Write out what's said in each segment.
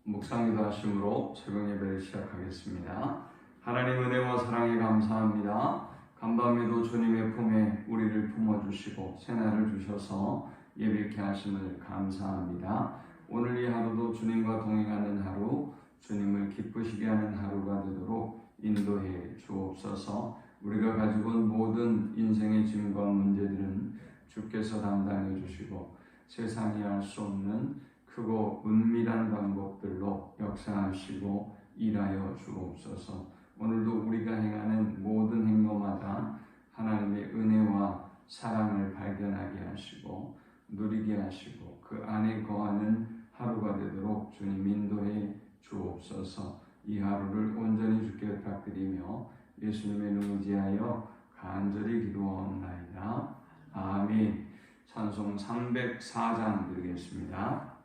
묵상기도 하심으로 새벽 예배를 시작하겠습니다. 하나님 은혜와 사랑에 감사합니다. 간밤에도 주님의 품에 우리를 품어주시고 새날을 주셔서 예배케 하심을 감사합니다. 오늘 이 하루도 주님과 동행하는 하루, 주님을 기쁘시게 하는 하루가 되도록 인도해 주옵소서. 우리가 가지고 온 모든 인생의 짐과 문제들은 주께서 담당해 주시고 세상이 알 수 없는 크고 은밀한 방법들로 역사하시고 일하여 주옵소서. 오늘도 우리가 행하는 모든 행동마다 하나님의 은혜와 사랑을 발견하게 하시고 누리게 하시고 그 안에 거하는 하루가 되도록 주님 인도해 주옵소서. 이 하루를 온전히 주께 부탁드리며 예수님의 이름을 의지하여 간절히 기도하옵나이다. 아멘. 찬송 304장 드리겠습니다.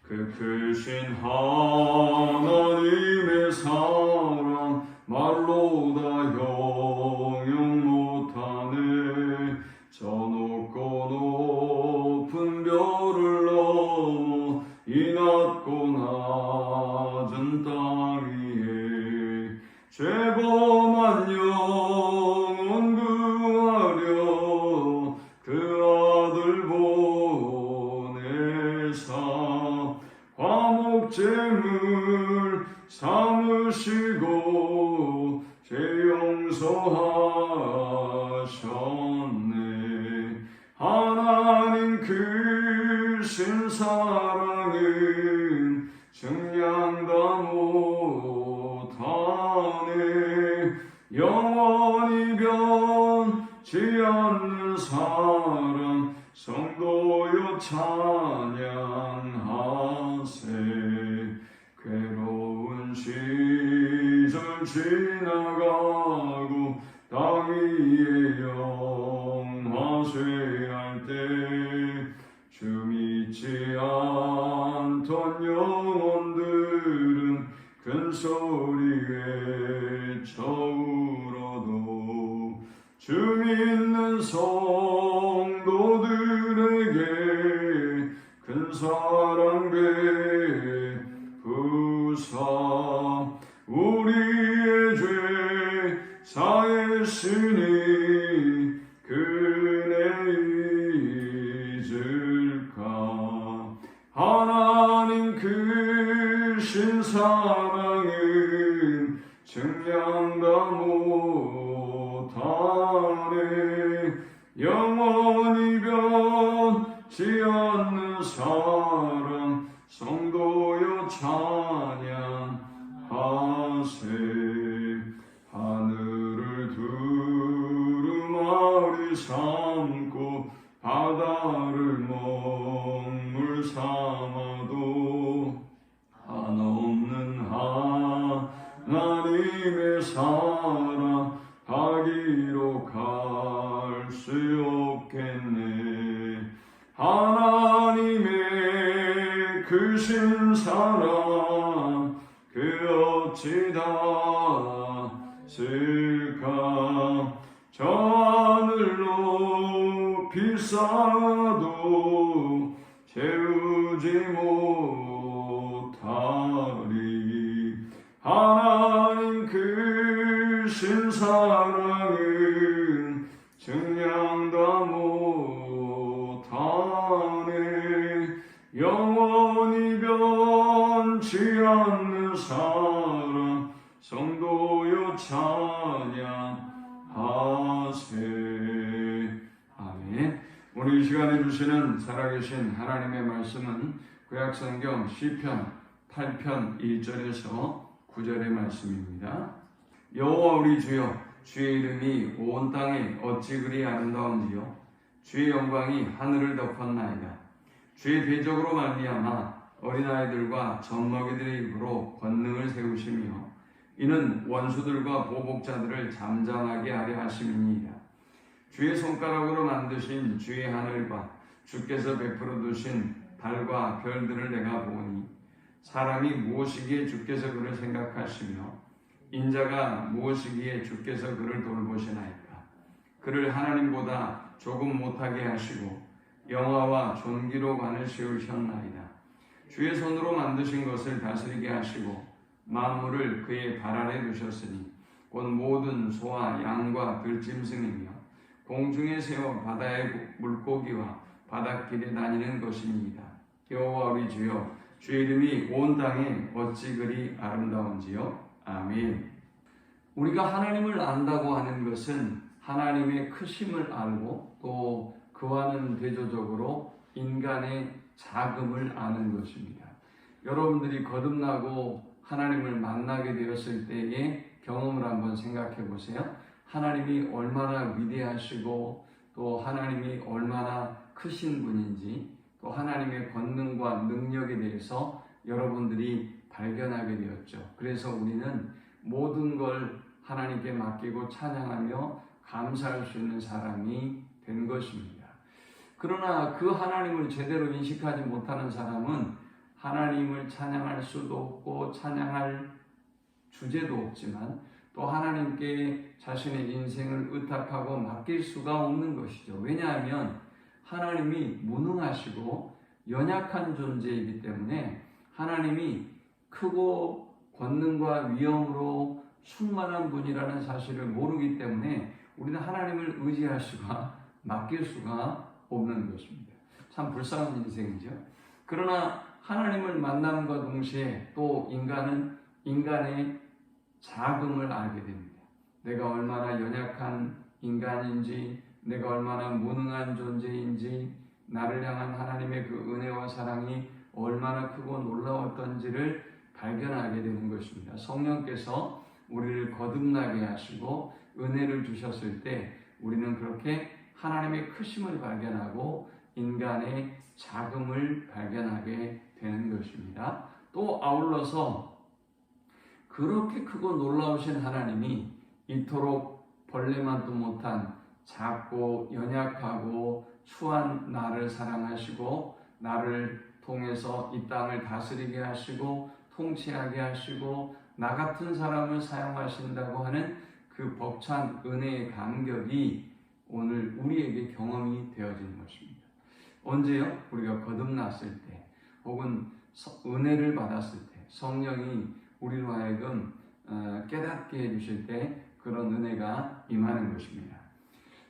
그 크신 하나님의 사랑 말로 다 형용 못하네. 저 높고 높은 별을 넘어 이 낮고 낮은 땅 위에 죄범한 영혼 구하려 그 아들 보내사 화목제물 삼으시고 죄 용서하셨네. 하나님 크신 사랑은 증량 다 못하네. 영원히 변치 않는 사랑 성도여 찬양하세. 괴로운 시절 지나가고 땅 위에 영화 쇠할 때 주 믿지 않던 영혼들은 큰 소리에 쳐울어도 주 믿는 성도들에게 큰 사랑 베푸사 우리의 죄 사했으니 그네 잊을까. 하나님 크신 사랑은 증량 다 못하네. 영원히 변치 않는 사랑 성도여 찬양하세. 하늘을 두루마리 삼고 바다를 먹물 삼아도 한없는 하나님의 사랑 가기로 갈 수 없겠네. 하나님의 크신 사랑 그 어찌 닿을까. 저 하늘로 비싸도 채우지 못하리. 하나님 크신 사랑은 증량 다 못하네. 영원히 변치 않는 사랑 성도여 찬양하세. 아멘. 오늘 이 시간에 주시는 살아계신 하나님의 말씀은 구약성경 시편 8편 1절에서 9절의 말씀입니다. 여호와 우리 주여, 주의 이름이 온 땅에 어찌 그리 아름다운지요. 주의 영광이 하늘을 덮었나이다. 주의 대적으로 말미암아 어린아이들과 젖먹이들의 입으로 권능을 세우시며 이는 원수들과 보복자들을 잠잠하게 하려 하심이니이다. 주의 손가락으로 만드신 주의 하늘과 주께서 베풀어 두신 달과 별들을 내가 보니 사람이 무엇이기에 주께서 그를 생각하시며 인자가 무엇이기에 주께서 그를 돌보시나이까. 그를 하나님보다 조금 못하게 하시고 영화와 존귀로 관을 씌우셨나이다. 주의 손으로 만드신 것을 다스리게 하시고 만물을 그의 발 아래 두셨으니 곧 모든 소와 양과 들짐승이며 공중의 새와 바다의 물고기와 바닷길에 다니는 것입니다. 여호와 우리 주여, 주의 이름이 온 땅에 어찌 그리 아름다운지요. 아멘. 우리가 하나님을 안다고 하는 것은 하나님의 크심을 알고 또 그와는 대조적으로 인간의 작음을 아는 것입니다. 여러분들이 거듭나고 하나님을 만나게 되었을 때의 경험을 한번 생각해 보세요. 하나님이 얼마나 위대하시고 또 하나님이 얼마나 크신 분인지 또 하나님의 권능과 능력에 대해서 여러분들이 발견하게 되었죠. 그래서 우리는 모든 걸 하나님께 맡기고 찬양하며 감사할 수 있는 사람이 된 것입니다. 그러나 그 하나님을 제대로 인식하지 못하는 사람은 하나님을 찬양할 수도 없고 찬양할 주제도 없지만 또 하나님께 자신의 인생을 의탁하고 맡길 수가 없는 것이죠. 왜냐하면 하나님이 무능하시고 연약한 존재이기 때문에 하나님이 크고 권능과 위엄으로 충만한 분이라는 사실을 모르기 때문에 우리는 하나님을 의지할 수가 맡길 수가 없는 것입니다. 참 불쌍한 인생이죠. 그러나 하나님을 만남과 동시에 또 인간은 인간의 작음을 알게 됩니다. 내가 얼마나 연약한 인간인지, 내가 얼마나 무능한 존재인지, 나를 향한 하나님의 그 은혜와 사랑이 얼마나 크고 놀라웠던지를 발견하게 되는 것입니다. 성령께서 우리를 거듭나게 하시고 은혜를 주셨을 때 우리는 그렇게 하나님의 크심을 발견하고 인간의 작음을 발견하게 되는 것입니다. 또 아울러서 그렇게 크고 놀라우신 하나님이 이토록 벌레만도 못한 작고 연약하고 추한 나를 사랑하시고 나를 통해서 이 땅을 다스리게 하시고 통치하게 하시고 나 같은 사람을 사용하신다고 하는 그 벅찬 은혜의 감격이 오늘 우리에게 경험이 되어지는 것입니다. 언제요? 우리가 거듭났을 때 혹은 은혜를 받았을 때 성령이 우리로 하여금 깨닫게 해주실 때 그런 은혜가 임하는 것입니다.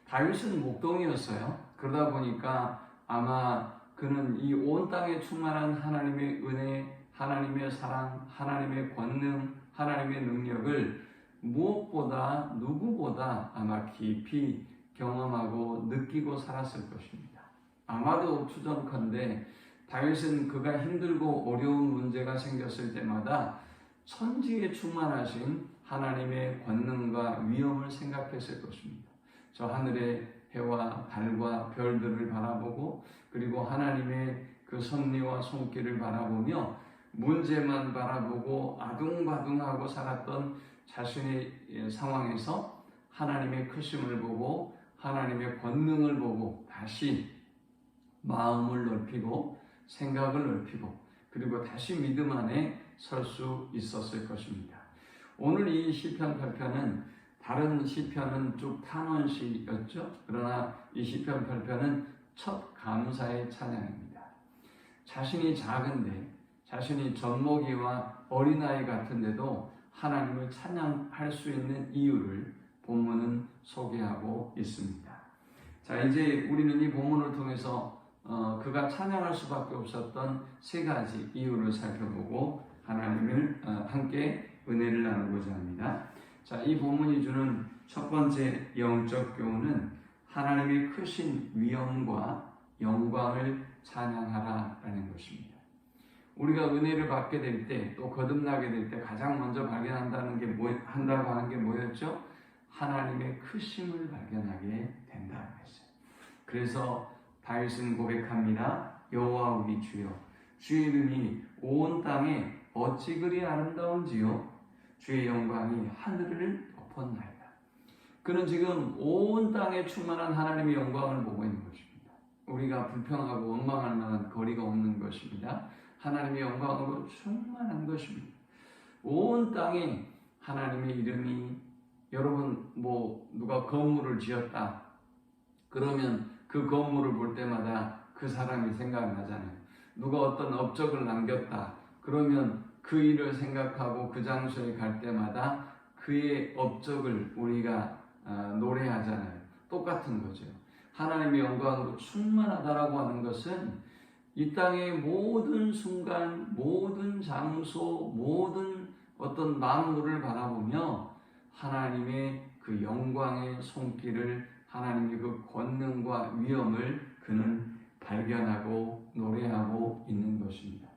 다윗은 목동이었어요. 그러다 보니까 아마 그는 이 온 땅에 충만한 하나님의 은혜, 하나님의 사랑, 하나님의 권능, 하나님의 능력을 무엇보다 누구보다 아마 깊이 경험하고 느끼고 살았을 것입니다. 아마도 추정컨대 다윗은 그가 힘들고 어려운 문제가 생겼을 때마다 천지에 충만하신 하나님의 권능과 위엄을 생각했을 것입니다. 저 하늘의 해와 달과 별들을 바라보고 그리고 하나님의 그 섭리와 손길을 바라보며 문제만 바라보고 아둥바둥하고 살았던 자신의 상황에서 하나님의 크심을 보고 하나님의 권능을 보고 다시 마음을 넓히고 생각을 넓히고 그리고 다시 믿음 안에 설 수 있었을 것입니다. 오늘 이 시편 8편은 다른 시편은 쭉 탄원시였죠. 그러나 이 시편 8편은 첫 감사의 찬양입니다. 자신이 작은데 자신이 젖먹이와 어린아이 같은데도 하나님을 찬양할 수 있는 이유를 본문은 소개하고 있습니다. 자, 이제 우리는 이 본문을 통해서 그가 찬양할 수밖에 없었던 세 가지 이유를 살펴보고 하나님을 함께 은혜를 나누고자 합니다. 자, 이 본문이 주는 첫 번째 영적 교훈은 하나님의 크신 위엄과 영광을 찬양하라라는 것입니다. 우리가 은혜를 받게 될 때 또 거듭나게 될 때 가장 먼저 발견한다는 게 한다고 하는 게 뭐였죠? 하나님의 크심을 발견하게 된다는 것이죠. 그래서 다윗은 고백합니다. 여호와 우리 주여, 주의 이름이 온 땅에 어찌 그리 아름다운지요. 주의 영광이 하늘을 덮었나이다. 그는 지금 온 땅에 충만한 하나님의 영광을 보고 있는 것입니다. 우리가 불평하고 원망할 만한 거리가 없는 것입니다. 하나님의 영광으로 충만한 것입니다. 온 땅에 하나님의 이름이 여러분 누가 건물을 지었다 그러면 그 건물을 볼 때마다 그 사람이 생각나잖아요. 누가 어떤 업적을 남겼다. 그러면 그 일을 생각하고 그 장소에 갈 때마다 그의 업적을 우리가 노래하잖아요. 똑같은 거죠. 하나님의 영광으로 충만하다라고 하는 것은 이 땅의 모든 순간, 모든 장소, 모든 어떤 만물을 바라보며 하나님의 그 영광의 손길을, 하나님의 그 권능과 위엄을 그는 발견하고 노래하고 있는 것입니다.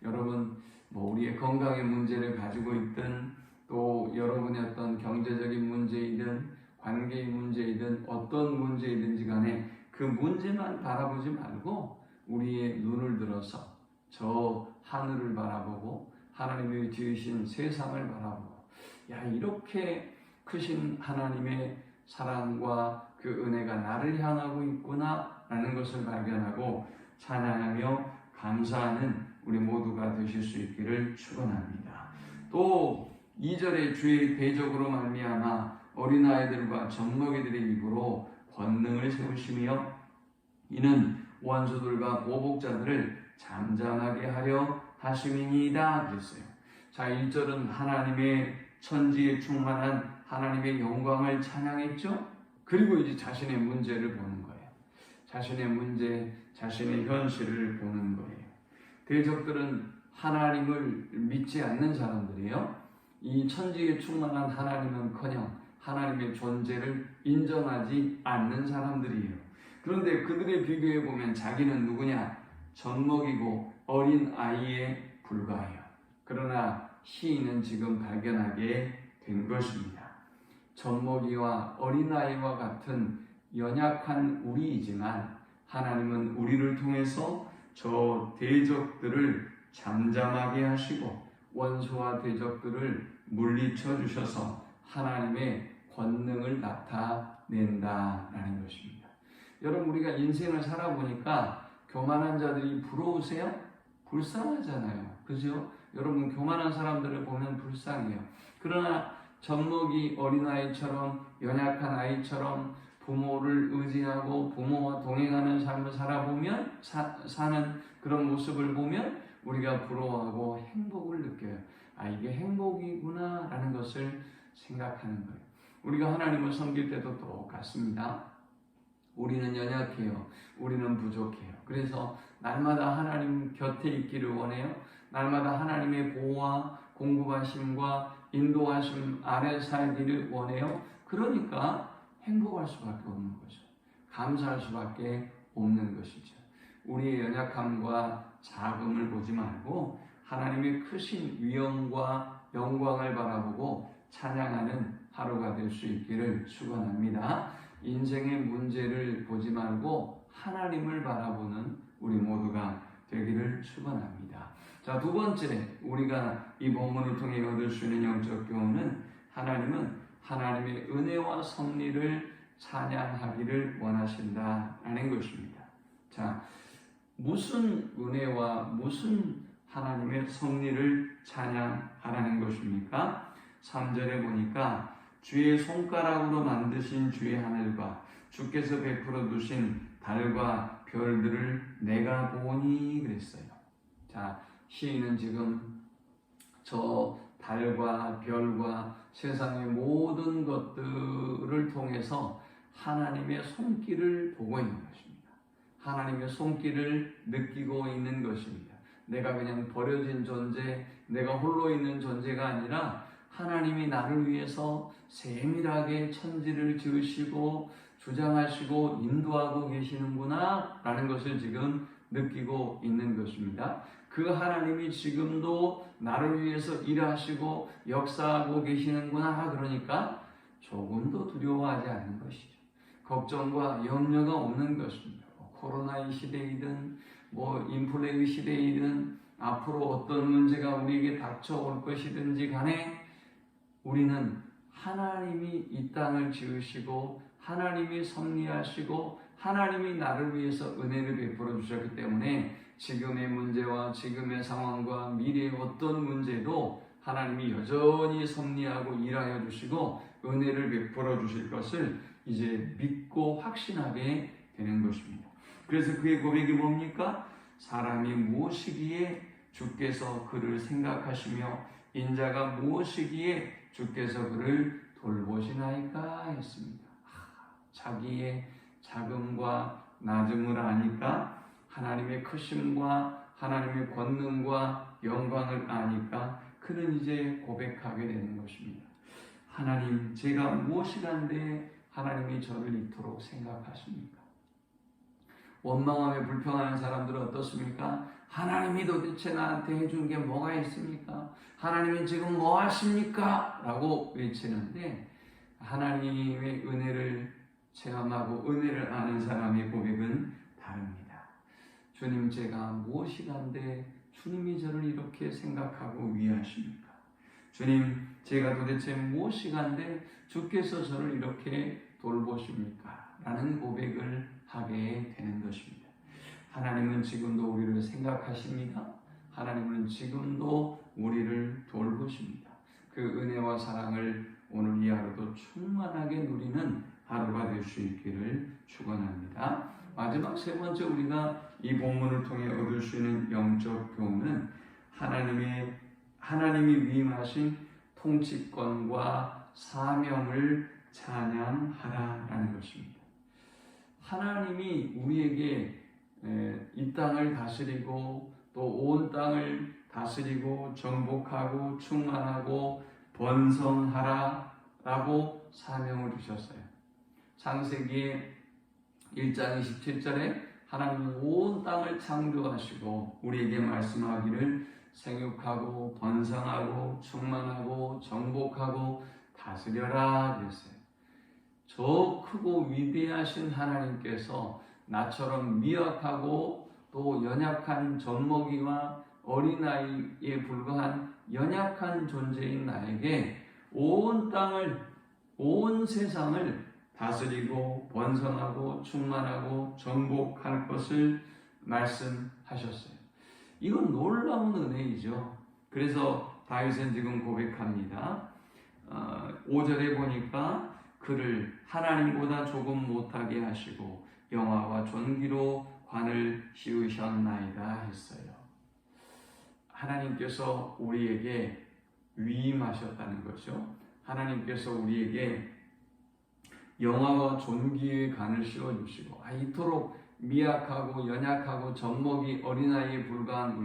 여러분, 우리의 건강의 문제를 가지고 있든 또 여러분의 어떤 경제적인 문제이든 관계의 문제이든 어떤 문제이든지 간에 그 문제만 바라보지 말고 우리의 눈을 들어서 저 하늘을 바라보고 하나님의 지으신 세상을 바라보고, 이렇게 크신 하나님의 사랑과 그 은혜가 나를 향하고 있구나 라는 것을 발견하고 찬양하며 감사하는 우리 모두가 되실 수 있기를 축원합니다. 또 2절에 주의 대적으로 말미암아 어린아이들과 젖먹이들의 입으로 권능을 세우시며 이는 원수들과 보복자들을 잠잠하게 하려 하심이니이다 그랬어요. 자, 1절은 하나님의 천지에 충만한 하나님의 영광을 찬양했죠. 그리고 이제 자신의 문제를 보는 거예요. 자신의 문제, 자신의 현실을 보는 거예요. 대적들은 하나님을 믿지 않는 사람들이에요. 이 천지에 충만한 하나님은커녕 하나님의 존재를 인정하지 않는 사람들이에요. 그런데 그들의 비교해 보면 자기는 누구냐? 젖먹이고 어린 아이에 불과해요. 그러나 시인은 지금 발견하게 된 것입니다. 젖먹이와 어린아이와 같은 연약한 우리이지만 하나님은 우리를 통해서 저 대적들을 잠잠하게 하시고 원수와 대적들을 물리쳐 주셔서 하나님의 권능을 나타낸다라는 것입니다. 여러분, 우리가 인생을 살아보니까 교만한 자들이 부러우세요? 불쌍하잖아요. 그죠? 여러분, 교만한 사람들을 보면 불쌍해요. 그러나 젖먹이 어린아이처럼 연약한 아이처럼 부모를 의지하고 부모와 동행하는 삶을 살아보면 사는 그런 모습을 보면 우리가 부러워하고 행복을 느껴요. 이게 행복이구나 라는 것을 생각하는 거예요. 우리가 하나님을 섬길 때도 똑같습니다. 우리는 연약해요. 우리는 부족해요. 그래서 날마다 하나님 곁에 있기를 원해요. 날마다 하나님의 보호와 공급하심과 인도하심 아래 살기를 원해요. 그러니까 행복할 수밖에 없는 거죠. 감사할 수밖에 없는 것이죠. 우리의 연약함과 작음을 보지 말고 하나님의 크신 위엄과 영광을 바라보고 찬양하는 하루가 될 수 있기를 축원합니다. 인생의 문제를 보지 말고 하나님을 바라보는 우리 모두가 되기를 축원합니다. 자, 두 번째 우리가 이 본문을 통해 얻을 수 있는 영적 교훈은 하나님은 하나님의 은혜와 섭리를 찬양하기를 원하신다라는 것입니다. 자, 무슨 은혜와 무슨 하나님의 섭리를 찬양하라는 것입니까? 3절에 보니까 주의 손가락으로 만드신 주의 하늘과 주께서 베풀어 두신 달과 별들을 내가 보니 그랬어요. 자, 시인은 지금 저 달과 별과 세상의 모든 것들을 통해서 하나님의 손길을 보고 있는 것입니다. 하나님의 손길을 느끼고 있는 것입니다. 내가 그냥 버려진 존재, 내가 홀로 있는 존재가 아니라 하나님이 나를 위해서 세밀하게 천지를 지으시고 주장하시고 인도하고 계시는구나 라는 것을 지금 느끼고 있는 것입니다. 그 하나님이 지금도 나를 위해서 일하시고 역사하고 계시는구나. 그러니까 조금도 두려워하지 않는 것이죠. 걱정과 염려가 없는 것입니다. 코로나의 시대이든 인플레의 시대이든 앞으로 어떤 문제가 우리에게 닥쳐올 것이든지 간에 우리는 하나님이 이 땅을 지으시고 하나님이 섭리하시고 하나님이 나를 위해서 은혜를 베풀어 주셨기 때문에 지금의 문제와 지금의 상황과 미래의 어떤 문제도 하나님이 여전히 섭리하고 일하여 주시고 은혜를 베풀어 주실 것을 이제 믿고 확신하게 되는 것입니다. 그래서 그의 고백이 뭡니까? 사람이 무엇이기에 주께서 그를 생각하시며 인자가 무엇이기에 주께서 그를 돌보시나이까 했습니다. 자기의 작음과 낮음을 아니까, 하나님의 크심과 하나님의 권능과 영광을 아니까 그는 이제 고백하게 되는 것입니다. 하나님, 제가 무엇이란데 하나님이 저를 이토록 생각하십니까? 원망하며 불평하는 사람들은 어떻습니까? 하나님이 도대체 나한테 해준 게 뭐가 있습니까? 하나님은 지금 뭐 하십니까? 라고 외치는데, 하나님의 은혜를 체험하고 은혜를 아는 사람의 고백은 다릅니다. 주님, 제가 무엇이란데 주님이 저를 이렇게 생각하고 위하십니까? 주님, 제가 도대체 무엇이간데 주께서 저를 이렇게 돌보십니까? 라는 고백을 하게 되는 것입니다. 하나님은 지금도 우리를 생각하십니다. 하나님은 지금도 우리를 돌보십니다. 그 은혜와 사랑을 오늘 이 하루도 충만하게 누리는 하루가 될 수 있기를 축원합니다. 마지막 세 번째 우리가 이 본문을 통해 얻을 수 있는 영적 교훈은 하나님이 위임하신 통치권과 사명을 찬양하라라는 것입니다. 하나님이 우리에게 이 땅을 다스리고 또 온 땅을 다스리고 정복하고 충만하고 번성하라라고 사명을 주셨어요. 창세기 1장 27절에 하나님은 온 땅을 창조하시고 우리에게 말씀하기를 생육하고 번성하고 충만하고 정복하고 다스려라 그랬어요. 저 크고 위대하신 하나님께서 나처럼 미약하고 또 연약한 젖먹이와 어린아이에 불과한 연약한 존재인 나에게 온 땅을, 온 세상을 다스리고 번성하고 충만하고 정복할 것을 말씀하셨어요. 이건 놀라운 은혜이죠. 그래서 다윗은 지금 고백합니다. 5절에 보니까 그를 하나님보다 조금 못하게 하시고 영화와 존귀로 관을 씌우셨나이다 했어요. 하나님께서 우리에게 위임하셨다는 거죠. 하나님께서 우리에게 영화와 존귀의 관을 씌워주시고 이토록 미약하고 연약하고 젖먹이 어린아이에 불과한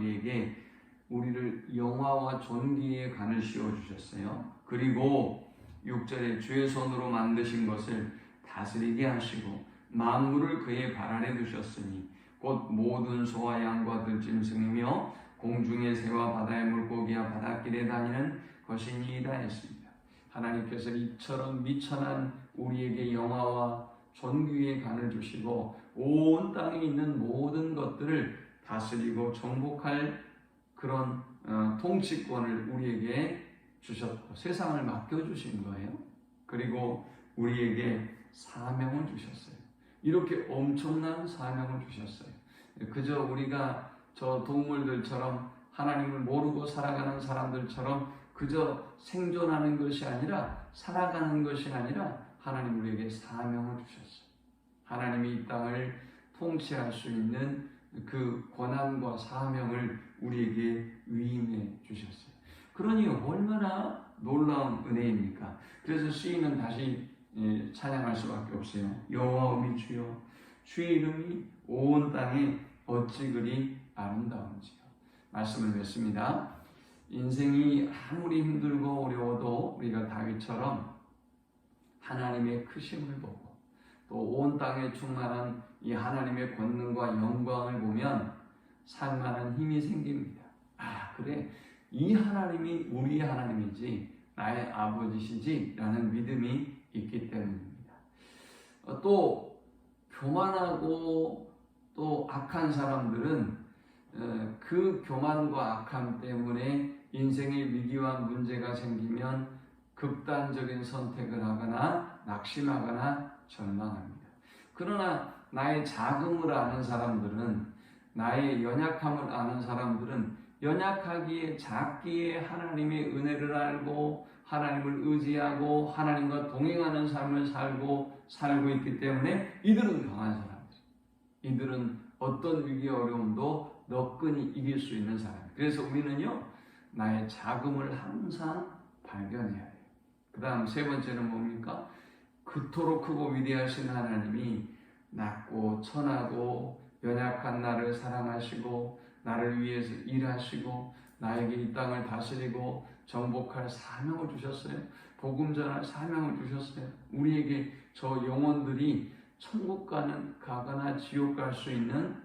우리를 영화와 존귀의 관을 씌워주셨어요. 그리고 6절에 주의 손으로 만드신 것을 다스리게 하시고 만물을 그의 발 아래 두셨으니 곧 모든 소와 양과 들짐승이며 공중의 새와 바다의 물고기와 바닷길에 다니는 것이니이다 했습니다. 하나님께서 이처럼 미천한 우리에게 영화와 존귀의 관을 주시고 온 땅에 있는 모든 것들을 다스리고 정복할 그런 통치권을 우리에게 주셨고 세상을 맡겨주신 거예요. 그리고 우리에게 사명을 주셨어요. 이렇게 엄청난 사명을 주셨어요. 그저 우리가 저 동물들처럼 하나님을 모르고 살아가는 사람들처럼 그저 생존하는 것이 아니라 살아가는 것이 아니라 하나님 우리에게 사명을 주셨어요. 하나님이 이 땅을 통치할 수 있는 그 권한과 사명을 우리에게 위임해 주셨어요. 그러니 얼마나 놀라운 은혜입니까? 그래서 시인은 다시 찬양할 수밖에 없어요. 여호와의 주여 주의 이름이 온 땅에 어찌 그리 아름다운지요. 말씀을 맺습니다. 인생이 아무리 힘들고 어려워도 우리가 다윗처럼 하나님의 크심을 보고 또 온 땅에 충만한 이 하나님의 권능과 영광을 보면 살만한 힘이 생깁니다. 그래, 이 하나님이 우리의 하나님이지 나의 아버지시지 라는 믿음이 있기 때문입니다. 또 교만하고 또 악한 사람들은 그 교만과 악함 때문에 인생의 위기와 문제가 생기면 극단적인 선택을 하거나 낙심하거나 절망합니다. 그러나 나의 작음을 아는 사람들은, 나의 연약함을 아는 사람들은 연약하기에 작기에 하나님의 은혜를 알고 하나님을 의지하고 하나님과 동행하는 삶을 살고 있기 때문에 이들은 강한 사람들. 이들은 어떤 위기 어려움도 너끈히 이길 수 있는 사람. 그래서 우리는요, 나의 자금을 항상 발견해야 돼요. 그 다음 세 번째는 뭡니까? 그토록 크고 위대하신 하나님이 낮고 천하고 연약한 나를 사랑하시고 나를 위해서 일하시고 나에게 이 땅을 다스리고 정복할 사명을 주셨어요. 복음 전할 사명을 주셨어요. 우리에게 저 영혼들이 천국 가거나 지옥 갈 수 있는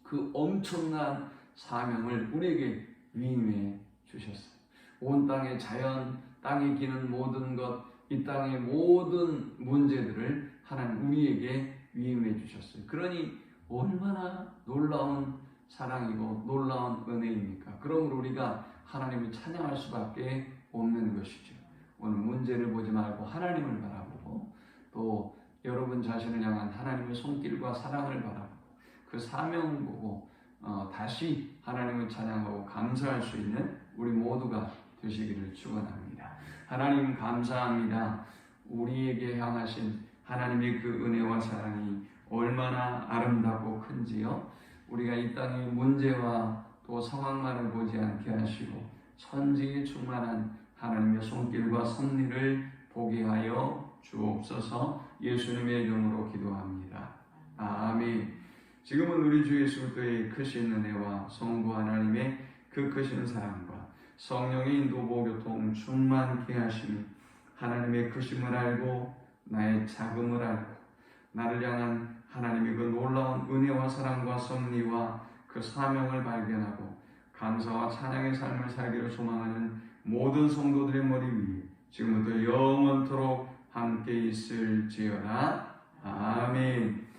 그 엄청난 사명을 우리에게 위임해 주셨어요. 온 땅의 자연, 땅에 기는 모든 것, 이 땅의 모든 문제들을 하나님 우리에게 위임해 주셨어요. 그러니 얼마나 놀라운 사랑이고 놀라운 은혜입니까? 그러므로 우리가 하나님을 찬양할 수밖에 없는 것이죠. 오늘 문제를 보지 말고 하나님을 바라보고 또 여러분 자신을 향한 하나님의 손길과 사랑을 바라보고 그 사명을 보고 다시 하나님을 찬양하고 감사할 수 있는 우리 모두가 되시기를 축원합니다. 하나님 감사합니다. 우리에게 향하신 하나님의 그 은혜와 사랑이 얼마나 아름답고 큰지요. 우리가 이 땅의 문제와 또 상황만을 보지 않게 하시고 천지에 충만한 하나님의 손길과 섭리를 보게 하여 주옵소서. 예수님의 이름으로 기도합니다. 아멘. 지금은 우리 주 예수 그리스도의 크신 은혜와 성부 하나님의 그 크신 사랑과 성령의 인도 보교통 충만케 하심이 하나님의 크심을 알고 나의 자금을 알고 나를 향한 하나님의 그 놀라운 은혜와 사랑과 섭리와 그 사명을 발견하고 감사와 찬양의 삶을 살기를 소망하는 모든 성도들의 머리 위에 지금부터 영원토록 함께 있을지어다. 아멘.